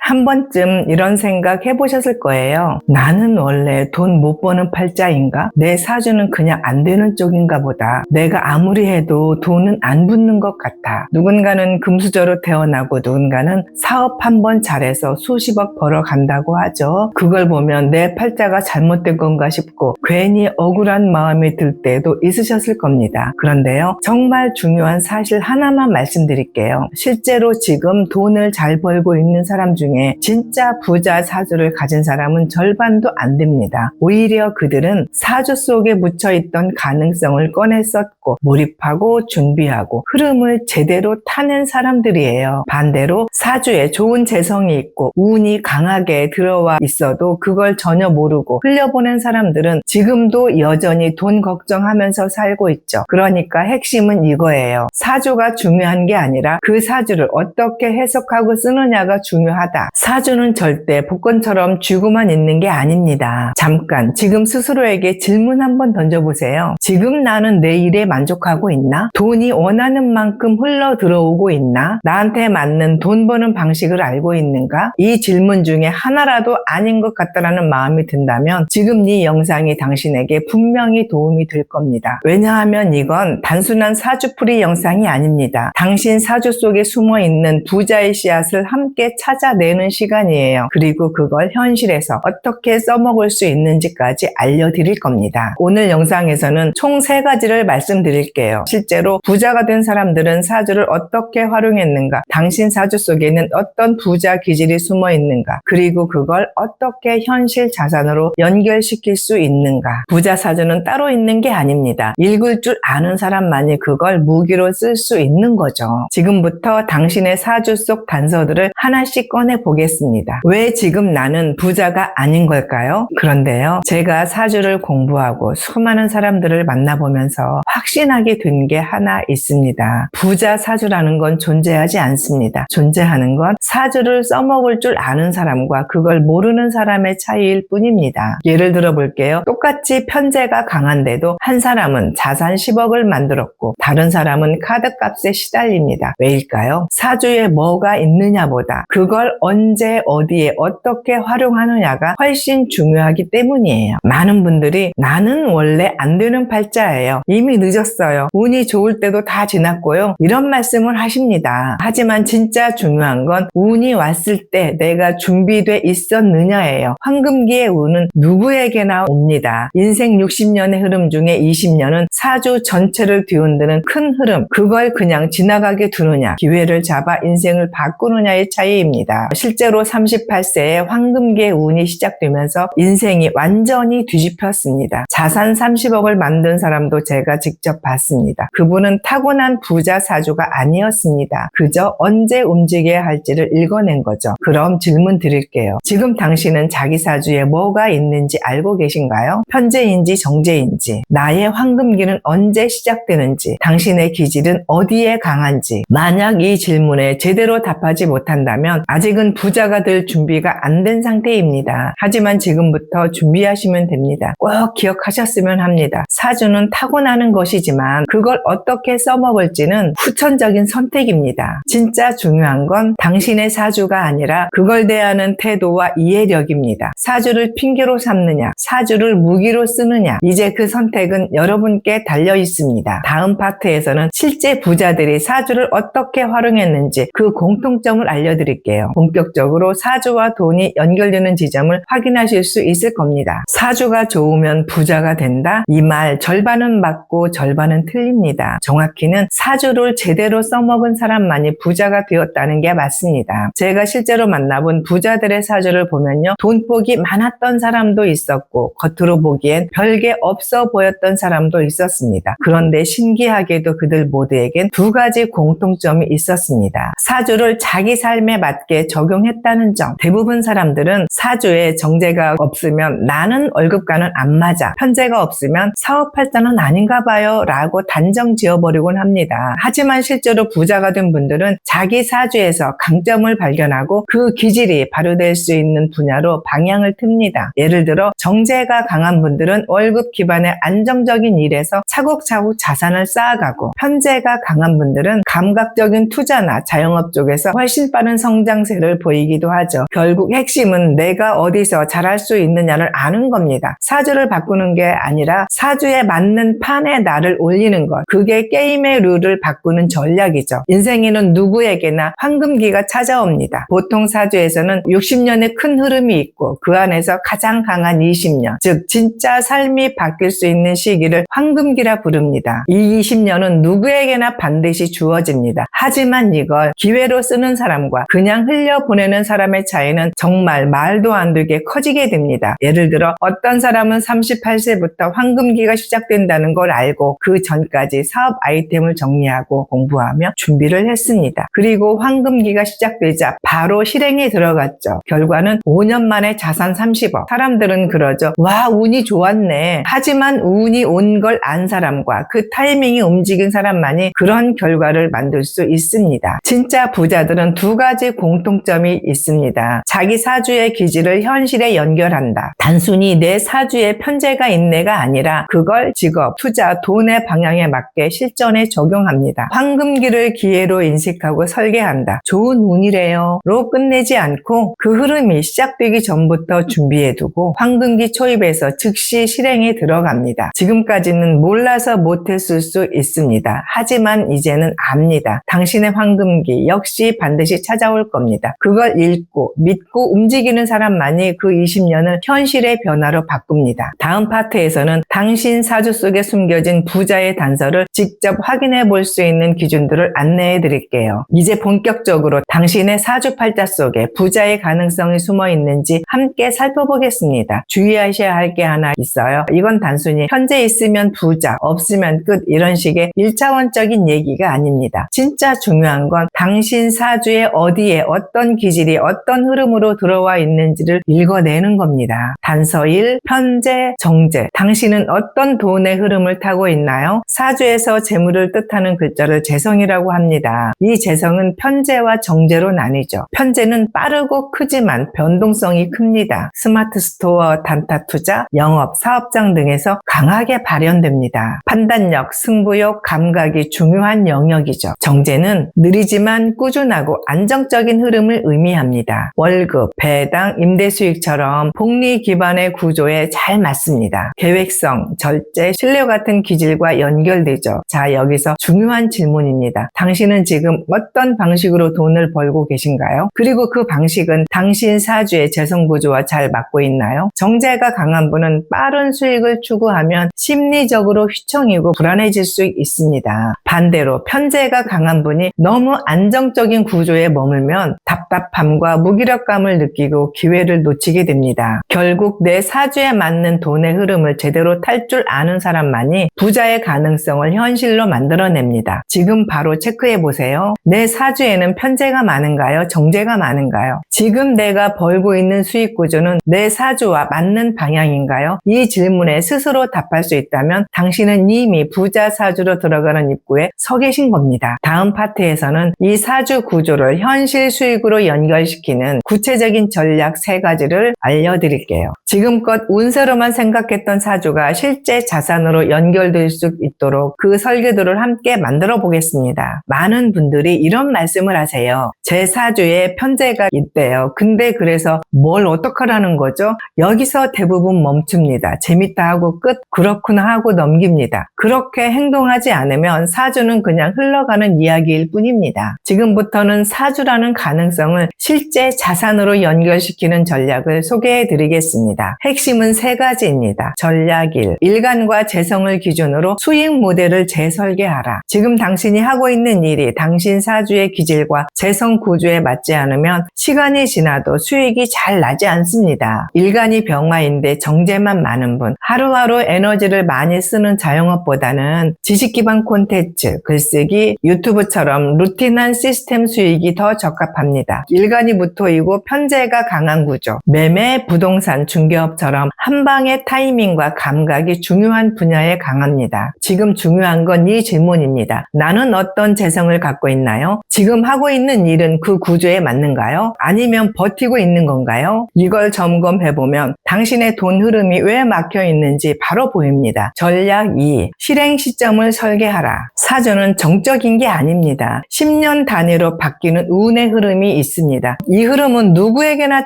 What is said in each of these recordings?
한 번쯤 이런 생각 해보셨을 거예요. 나는 원래 돈 못 버는 팔자인가? 내 사주는 그냥 안 되는 쪽인가 보다. 내가 아무리 해도 돈은 안 붙는 것 같아. 누군가는 금수저로 태어나고 누군가는 사업 한 번 잘해서 수십억 벌어간다고 하죠. 그걸 보면 내 팔자가 잘못된 건가 싶고 괜히 억울한 마음이 들 때도 있으셨을 겁니다. 그런데요, 정말 중요한 사실 하나만 말씀드릴게요. 실제로 지금 돈을 잘 벌고 있는 사람 중에 진짜 부자 사주를 가진 사람은 절반도 안 됩니다. 오히려 그들은 사주 속에 묻혀있던 가능성을 꺼내 썼고 몰입하고 준비하고 흐름을 제대로 타낸 사람들이에요. 반대로 사주에 좋은 재성이 있고 운이 강하게 들어와 있어도 그걸 전혀 모르고 흘려보낸 사람들은 지금도 여전히 돈 걱정하면서 살고 있죠. 그러니까 핵심은 이거예요. 사주가 중요한 게 아니라 그 사주를 어떻게 해석하고 쓰느냐가 중요하다. 사주는 절대 복권처럼 쥐고만 있는 게 아닙니다. 잠깐 지금 스스로에게 질문 한번 던져보세요. 지금 나는 내 일에 만족하고 있나? 돈이 원하는 만큼 흘러 들어오고 있나? 나한테 맞는 돈 버는 방식을 알고 있는가? 이 질문 중에 하나라도 아닌 것 같다라는 마음이 든다면 지금 이 영상이 당신에게 분명히 도움이 될 겁니다. 왜냐하면 이건 단순한 사주풀이 영상이 아닙니다. 당신 사주 속에 숨어있는 부자의 씨앗을 함께 찾아내는 시간이에요. 그리고 그걸 현실에서 어떻게 써먹을 수 있는지까지 알려드릴 겁니다. 오늘 영상에서는 총 3가지를 말씀드릴게요. 실제로 부자가 된 사람들은 사주를 어떻게 활용했는가, 당신 사주 속에는 어떤 부자 기질이 숨어있는가, 그리고 그걸 어떻게 현실 자산으로 연결시킬 수 있는가. 부자 사주는 따로 있는 게 아닙니다. 읽을 줄 아는 사람만이 그걸 무기로 쓸 수 있는 거죠. 지금부터 당신의 사주 속 단서들을 하나씩 꺼내 보겠습니다. 왜 지금 나는 부자가 아닌 걸까요? 그런데요, 제가 사주를 공부하고 수많은 사람들을 만나보면서 확신하게 된 게 하나 있습니다. 부자 사주라는 건 존재하지 않습니다. 존재하는 건 사주를 써먹을 줄 아는 사람과 그걸 모르는 사람의 차이일 뿐입니다. 예를 들어 볼게요. 똑같이 편재가 강한데도 한 사람은 자산 10억을 만들었고 다른 사람은 카드값에 시달립니다. 왜일까요? 사주에 뭐가 있느냐보다 그걸 언제 어디에 어떻게 활용하느냐가 훨씬 중요하기 때문이에요. 많은 분들이 나는 원래 안 되는 팔자예요. 이미 늦었어요. 운이 좋을 때도 다 지났고요. 이런 말씀을 하십니다. 하지만 진짜 중요한 건 운이 왔을 때 내가 준비돼 있었느냐예요. 황금기의 운은 누구에게나 옵니다. 인생 60년의 흐름 중에 20년은 사주 전체를 뒤흔드는 큰 흐름, 그걸 그냥 지나가게 두느냐, 기회를 잡아 인생을 바꾸느냐의 차이입니다. 실제로 38세에 황금기의 운이 시작되면서 인생이 완전히 뒤집혔습니다. 자산 30억을 만든 사람도 제가 직접 봤습니다. 그분은 타고난 부자 사주가 아니었습니다. 그저 언제 움직여야 할지를 읽어낸 거죠. 그럼 질문 드릴게요. 지금 당신은 자기 사주에 뭐가 있는지 알고 계신가요? 편재인지 정재인지, 나의 황금기는 언제 시작되는지, 당신의 기질은 어디에 강한지. 만약 이 질문에 제대로 답하지 못한다면 아직은 부자가 될 준비가 안 된 상태입니다. 하지만 지금부터 준비하시면 됩니다. 꼭 기억하셨으면 합니다. 사주는 타고나는 것이지만 그걸 어떻게 써먹을지는 후천적인 선택입니다. 진짜 중요한 건 당신의 사주가 아니라 그걸 대하는 태도와 이해력입니다. 사주를 핑계로 삼느냐, 사주를 무기로 쓰느냐, 이제 그 선택은 여러분께 달려 있습니다. 다음 파트에서는 실제 부자들이 사주를 어떻게 활용했는지 그 공통점을 알려드릴게요. 본격적으로 사주와 돈이 연결되는 지점을 확인하실 수 있을 겁니다. 사주가 좋으면 부자가 된다? 이 말 절반은 맞고 절반은 틀립니다. 정확히는 사주를 제대로 써먹은 사람만이 부자가 되었다는 게 맞습니다. 제가 실제로 만나본 부자들의 사주를 보면요, 돈복이 많았던 사람도 있었고 겉으로 보기엔 별게 없어 보였던 사람도 있었습니다. 그런데 신기하게도 그들 모두에겐 2가지 공통점이 있었습니다. 사주를 자기 삶에 맞게 적용했다는 점. 대부분 사람들은 사주에 정제가 없으면 나는 월급과는 안 맞아, 편제가 없으면 사업팔자는 아닌가 봐요 라고 단정 지어버리곤 합니다. 하지만 실제로 부자가 된 분들은 자기 사주에서 강점을 발견하고 그 기질이 발휘될 수 있는 분야로 방향을 틉니다. 예를 들어 정제가 강한 분들은 월급 기반의 안정적인 일에서 차곡차곡 자산을 쌓아가고, 편제가 강한 분들은 감각적인 투자나 자영업 쪽에서 훨씬 빠른 성장세를 모습을 보이기도 하죠. 결국 핵심은 내가 어디서 잘할 수 있느냐를 아는 겁니다. 사주를 바꾸는 게 아니라 사주에 맞는 판에 나를 올리는 것. 그게 게임의 룰을 바꾸는 전략이죠. 인생에는 누구에게나 황금기가 찾아옵니다. 보통 사주에서는 60년의 큰 흐름이 있고 그 안에서 가장 강한 20년, 즉 진짜 삶이 바뀔 수 있는 시기를 황금기라 부릅니다. 이 20년은 누구에게나 반드시 주어집니다. 하지만 이걸 기회로 쓰는 사람과 그냥 흘려보내는 사람의 차이는 정말 말도 안 되게 커지게 됩니다. 예를 들어 어떤 사람은 38세부터 황금기가 시작된다는 걸 알고 그 전까지 사업 아이템을 정리하고 공부하며 준비를 했습니다. 그리고 황금기가 시작되자 바로 실행에 들어갔죠. 결과는 5년 만에 자산 30억. 사람들은 그러죠. 와, 운이 좋았네. 하지만 운이 온 걸 안 사람과 그 타이밍이 움직인 사람만이 그런 결과를 만들 수 있습니다. 진짜 부자들은 두 가지 공통점이 있습니다. 자기 사주의 기질을 현실에 연결한다. 단순히 내 사주에 편재가 있네가 아니라 그걸 직업, 투자, 돈의 방향에 맞게 실전에 적용합니다. 황금기를 기회로 인식하고 설계한다. 좋은 운이래요. 로 끝내지 않고 그 흐름이 시작되기 전부터 준비해두고 황금기 초입에서 즉시 실행에 들어갑니다. 지금까지는 몰라서 못했을 수 있습니다. 하지만 이제는 압니다. 당신의 황금기 역시 반드시 찾아올 겁니다. 그걸 읽고 믿고 움직이는 사람만이 그 20년을 현실의 변화로 바꿉니다. 다음 파트에서는 당신 사주 속에 숨겨진 부자의 단서를 직접 확인해 볼 수 있는 기준들을 안내해 드릴게요. 이제 본격적으로 당신의 사주팔자 속에 부자의 가능성이 숨어 있는지 함께 살펴보겠습니다. 주의하셔야 할 게 하나 있어요. 이건 단순히 현재 있으면 부자, 없으면 끝 이런 식의 1차원적인 얘기가 아닙니다. 진짜 중요한 건 당신 사주에 어디에 어떤 기질이 어떤 흐름으로 들어와 있는지를 읽어내는 겁니다. 단서 1, 편재, 정재. 당신은 어떤 돈의 흐름을 타고 있나요? 사주에서 재물을 뜻하는 글자를 재성이라고 합니다. 이 재성은 편재와 정재로 나뉘죠. 편재는 빠르고 크지만 변동성이 큽니다. 스마트 스토어, 단타 투자, 영업, 사업장 등에서 강하게 발현됩니다. 판단력, 승부욕, 감각이 중요한 영역이죠. 정재는 느리지만 꾸준하고 안정적인 흐름을 의미합니다. 월급, 배당, 임대 수익처럼 복리 기반의 구조에 잘 맞습니다. 계획성, 절제, 신뢰 같은 기질과 연결되죠. 자, 여기서 중요한 질문입니다. 당신은 지금 어떤 방식으로 돈을 벌고 계신가요? 그리고 그 방식은 당신 사주의 재성 구조와 잘 맞고 있나요? 정제가 강한 분은 빠른 수익을 추구하면 심리적으로 휘청이고 불안해질 수 있습니다. 반대로 편재가 강한 분이 너무 안정적인 구조에 머물면 답답함과 무기력감을 느끼고 기회를 놓치게 됩니다. 결국 내 사주에 맞는 돈의 흐름을 제대로 탈 줄 아는 사람만이 부자의 가능성을 현실로 만들어냅니다. 지금 바로 체크해 보세요. 내 사주에는 편재가 많은가요? 정재가 많은가요? 지금 내가 벌고 있는 수익 구조는 내 사주와 맞는 방향인가요? 이 질문에 스스로 답할 수 있다면 당신은 이미 부자 사주로 들어가는 입구에 서 계신 겁니다. 다음 파트에서는 이 사주 구조를 현실 수익으로 연결시키는 구체적인 전략 3가지를 알려드릴게요. 지금껏 운세로만 생각했던 사주가 실제 자산으로 연결될 수 있도록 그 설계도를 함께 만들어 보겠습니다. 많은 분들이 이런 말씀을 하세요. 제 사주에 편재가 있대요. 근데 그래서 뭘 어떡하라는 거죠? 여기서 대부분 멈춥니다. 재밌다 하고 끝, 그렇구나 하고 넘깁니다. 그렇게 행동하지 않으면 사주는 그냥 흘러가는 이야기일 뿐입니다. 지금부터는 사주라는 가능성을 실제 자산으로 연결시키는 전략을 소개해 드리겠습니다. 핵심은 3가지입니다. 전략 1, 일간과 재성을 기준으로 수익 모델을 재설계하라. 지금 당신이 하고 있는 일이 당신 사주의 기질과 재성 구조에 맞지 않으면 시간이 지나도 수익이 잘 나지 않습니다. 일간이 병화인데 정제만 많은 분, 하루하루 에너지를 많이 쓰는 자영업보다는 지식 기반 콘텐츠, 글쓰기, 유튜브처럼 루틴한 시스템 수익이 더 적합합니다. 일간이 무토이고 편재가 강한 구조, 매매, 부동산, 중개업처럼 한 방의 타이밍과 감각이 중요한 분야에 강합니다. 지금 중요한 건 이 질문입니다. 나는 어떤 재성을 갖고 있나요? 지금 하고 있는 일은 그 구조에 맞는가요? 아니면 버티고 있는 건가요? 이걸 점검해보면 당신의 돈 흐름이 왜 막혀 있는지 바로 보입니다. 전략 2, 실행 시점을 설계하라. 사주는 정적인 게 아닙니다. 10년 단위로 바뀌는 운의 흐름이 있습니다. 이 흐름은 누구에게나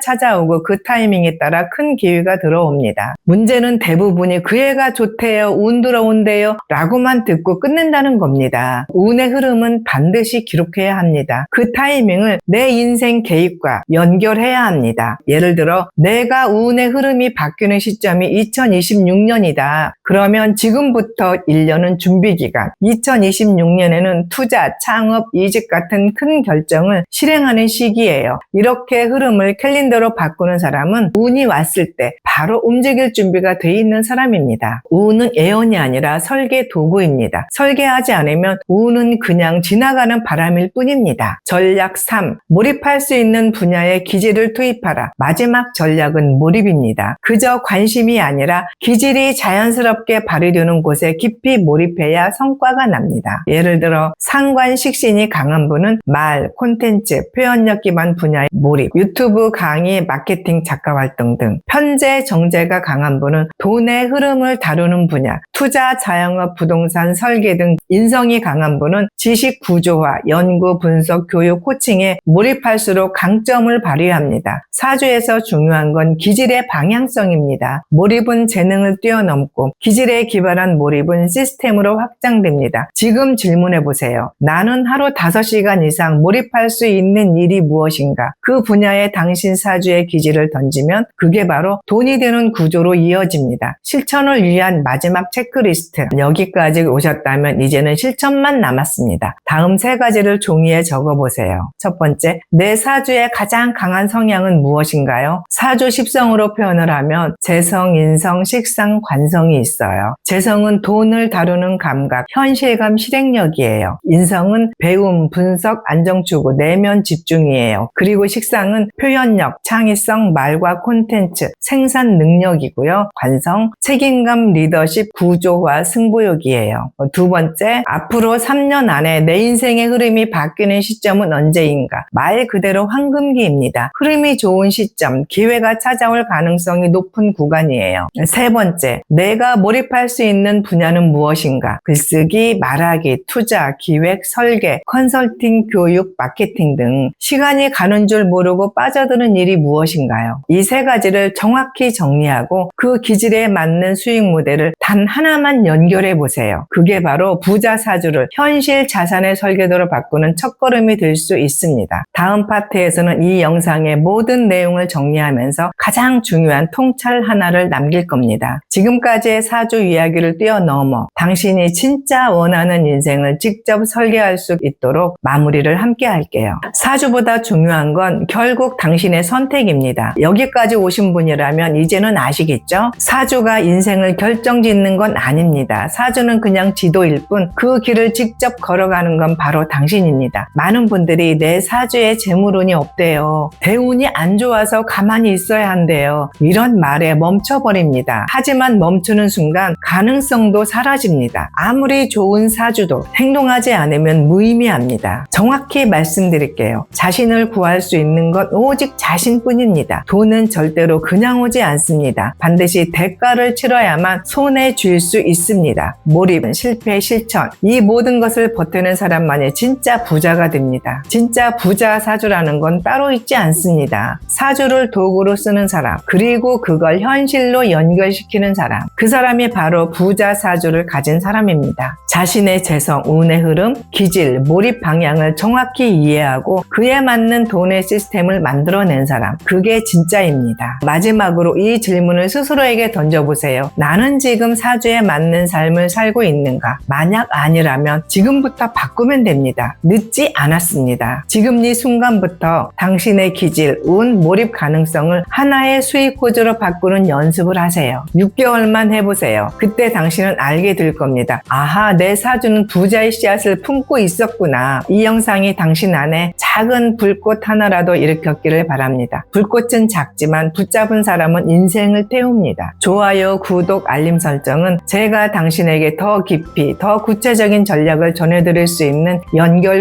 찾아오고 그 타이밍에 따라 큰 기회가 들어옵니다. 문제는 대부분이 그 애가 좋대요, 운 들어온대요 라고만 듣고 끝낸다는 겁니다. 운의 흐름은 반드시 기록해야 합니다. 그 타이밍을 내 인생 계획과 연결해야 합니다. 예를 들어 내가 운의 흐름이 바뀌는 시점이 2026년이다. 그러면 지금부터 1년은 준비기간, 2026년에는 투자, 창업, 이직 같은 큰 결정을 실행하는 시기예요. 이렇게 흐름을 캘린더로 바꾸는 사람은 운이 왔을 때 바로 움직일 준비가 돼 있는 사람입니다. 운은 애원이 아니라 설계 도구입니다. 설계하지 않으면 운은 그냥 지나가는 바람일 뿐입니다. 전략 3. 몰입할 수 있는 분야에 기질을 투입하라. 마지막 전략은 몰입입니다. 그저 관심이 아니라 기질이 자연스럽게 발휘되는 곳에 깊이 몰입해야 성과가 납니다. 예를 들어 상관식신이 강한 분은 말, 콘텐츠, 표현력 기반 분야의 몰입, 유튜브 강의, 마케팅, 작가 활동 등, 편재, 정재가 강한 분은 돈의 흐름을 다루는 분야, 투자, 자영업, 부동산, 설계 등, 인성이 강한 분은 지식 구조화, 연구, 분석, 교육, 코칭에 몰입할수록 강점을 발휘합니다. 사주에서 중요한 건 기질의 방향성입니다. 몰입은 재능을 뛰어넘고 기질에 기반한 몰입은 시스템으로 확장됩니다. 지금 질문해보세요. 나는 하루 5시간 이상 몰입할 수 있는 일이 무엇인가? 그 분야에 당신 사주의 기질을 던지면 그게 바로 돈이 되는 구조로 이어집니다. 실천을 위한 마지막 체크리스트. 여기까지 오셨다면 이제는 실천만 남았습니다. 다음 3가지를 종이에 적어보세요. 첫 번째, 내 사주의 가장 강한 성향은 무엇인가요? 사주 10성으로 표현을 하면 재성, 인성, 식상, 관성이 있어요. 재성은 돈을 다루는 감각, 현실감, 실행력이에요. 인성은 배움, 분석, 안정추구, 내면 집중이에요. 그리고 식상은 표현력, 창의성, 말과 콘텐츠, 생산 능력이고요. 관성, 책임감, 리더십, 구조화, 승부욕이에요. 두 번째, 앞으로 3년 안에 내 인생의 흐름이 바뀌는 시점은 언제인가? 말 그대로 황금기입니다. 흐름이 좋은 시점, 기회가 찾아올 가능성이 높은 구간이에요. 세 번째, 내가 몰입할 수 있는 분야는 무엇인가? 글쓰기, 말하기, 투자, 기획, 설계, 컨설팅, 교육, 마케팅 등 시간이 가는 줄 모르고 빠져드는 일이 무엇인가요? 이 3가지를 정확히 정리하고 그 기질에 맞는 수익 모델을 단 하나만 연결해 보세요. 그게 바로 부자 사주를 현실 자산의 설계도로 바꾸는 첫걸음이 될 수 있습니다. 다음 파트에서는 이 영상의 모든 내용을 정리하면서 가장 중요한 통찰 하나를 남길 겁니다. 지금까지의 사주 이야기를 뛰어넘어 당신이 진짜 원하는 인생을 직접 설계할 수 있도록 마무리를 함께 할게요. 사주보다 중요한 건 결국 당신의 선택입니다. 여기까지 오신 분이라면 이제는 아시겠죠? 사주가 인생을 결정짓는 건 아닙니다. 사주는 그냥 지도일 뿐 그 길을 직접 걸어가는 건 바로 당신입니다. 많은 분들이 내 사주에 재물운이 없대요. 대운이 안 좋아서 가만히 있어야 한대요. 이런 말에 멈춰버립니다. 하지만 멈추는 순간 가능성도 사라집니다. 아무리 좋은 사주도 행동하지 않으면 무의미합니다. 정확히 말씀드릴게요. 자신을 구할 수 있는 건 오직 자신뿐입니다. 돈은 절대로 그냥 오지 않습니다. 반드시 대가를 치러야만 손에 쥘 수 있습니다. 몰입, 실패, 실천, 이 모든 것을 버티는 사람만이 진짜 부자가 됩니다. 진짜 부자 사주라는 건 따로 있지 않습니다. 사주를 도구로 쓰는 사람, 그리고 그걸 현실로 연결시키는 사람, 그 사람이 바로 부자 사주를 가진 사람입니다. 자신의 재성, 운의 흐름, 기질, 몰입 방향을 정확히 이해하고 그에 맞는 돈의 시스템을 만들어낸 사람, 그게 진짜입니다. 마지막으로 이 질문을 스스로에게 던져보세요. 나는 지금 사주에 맞는 삶을 살고 있는가? 만약 아니라면 지금부터 바꾸면 됩니다. 늦지 않았습니다. 지금 이 순간부터 당신의 기질, 운, 몰입 가능성을 하나의 수익 구조로 바꾸는 연습을 하세요. 6개월만 해보세요. 그때 당신은 알게 될 겁니다. 아하, 내 사주는 부자의 씨앗을 품고 있었구나. 이 영상이 당신 안에 작은 불꽃 하나라도 일으켰기를 바랍니다. 불꽃은 작지만 붙잡은 사람은 인생을 태웁니다. 좋아요, 구독, 알림 설정은 제가 당신에게 더 깊이, 더 구체적인 전략을 전해드릴 수 있는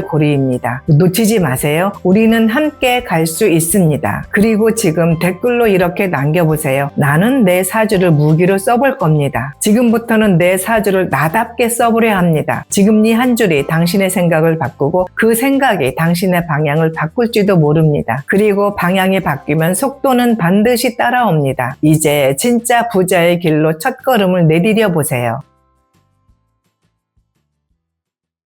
연결고리입니다. 놓치지 마세요. 우리는 함께 갈 수 있습니다. 그리고 지금 댓글로 이렇게 남겨보세요. 나는 내 사주를 무기로 써볼 겁니다. 지금부터는 내 사주를 나답게 써보려 합니다. 지금 이 한 줄이 당신의 생각을 바꾸고 그 생각이 당신의 방향을 바꿀지도 모릅니다. 그리고 방향이 바뀌면 속도는 반드시 따라옵니다. 이제 진짜 부자의 길로 첫걸음을 내디뎌 보세요.